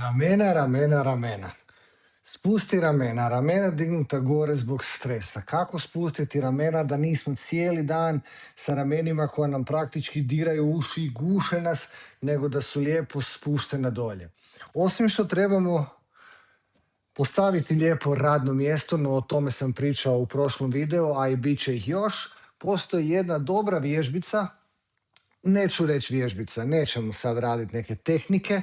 Ramena, ramena, ramena. Spusti ramena, ramena dignuta gore zbog stresa. Kako spustiti ramena da nismo cijeli dan sa ramenima koja nam praktički diraju uši i guše nas, nego da su lijepo spuštena dolje. Osim što trebamo postaviti lijepo radno mjesto, no o tome sam pričao u prošlom videu, a i bit će ih još, postoji jedna dobra vježbica. Neću reći vježbica, nećemo sad raditi neke tehnike.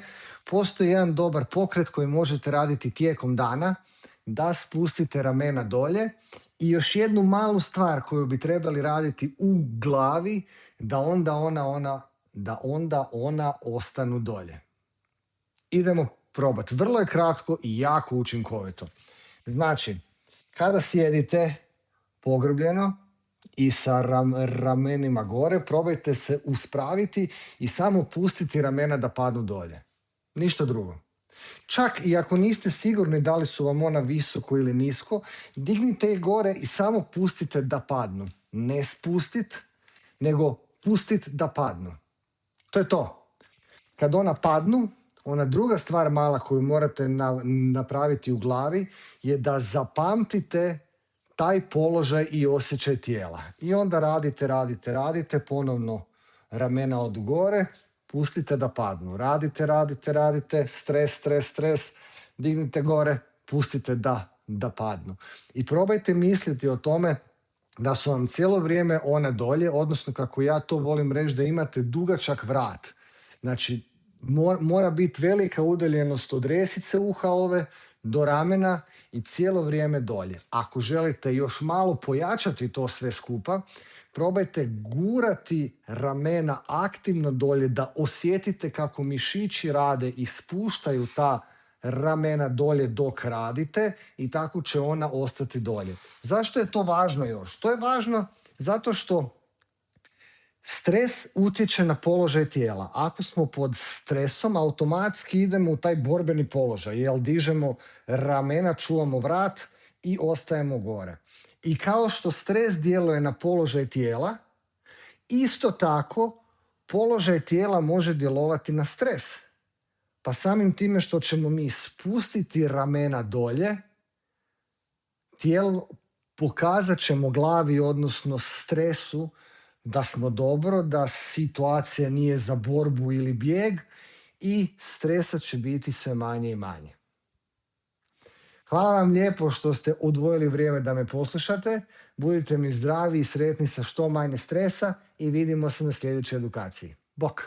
Postoji jedan dobar pokret koji možete raditi tijekom dana, da spustite ramena dolje. I još jednu malu stvar koju bi trebali raditi u glavi, da onda ona ostanu dolje. Idemo probati. Vrlo je kratko i jako učinkovito. Znači, kada sjedite pogrbljeno i sa ramenima gore, probajte se uspraviti i samo pustiti ramena da padnu dolje. Ništa drugo. Čak i ako niste sigurni da li su vam ona visoko ili nisko, dignite ih gore i samo pustite da padnu. Ne spustit, nego pustit da padnu. To je to. Kad ona padnu, ona druga stvar mala koju morate napraviti u glavi je da zapamtite taj položaj i osjećaj tijela. I onda radite, ponovno ramena od gore, pustite da padnu. Radite, stres, dignite gore, pustite da padnu. I probajte misliti o tome da su vam cijelo vrijeme one dolje, odnosno kako ja to volim reći, da imate dugačak vrat. Znači, mora biti velika udaljenost od resice uha ove do ramena i cijelo vrijeme dolje. Ako želite još malo pojačati to sve skupa, probajte gurati ramena aktivno dolje, da osjetite kako mišići rade i spuštaju ta ramena dolje dok radite, i tako će ona ostati dolje. Zašto je to važno još? To je važno zato što stres utječe na položaj tijela. Ako smo pod stresom, automatski idemo u taj borbeni položaj, jer dižemo ramena, čuvamo vrat i ostajemo gore. I kao što stres djeluje na položaj tijela, isto tako položaj tijela može djelovati na stres. Pa samim time što ćemo mi spustiti ramena dolje, tijelo pokazat ćemo glavi, odnosno stresu, da smo dobro, da situacija nije za borbu ili bijeg, i stresa će biti sve manje i manje. Hvala vam lijepo što ste odvojili vrijeme da me poslušate. Budite mi zdravi i sretni sa što manje stresa i vidimo se na sljedećoj edukaciji. Bok!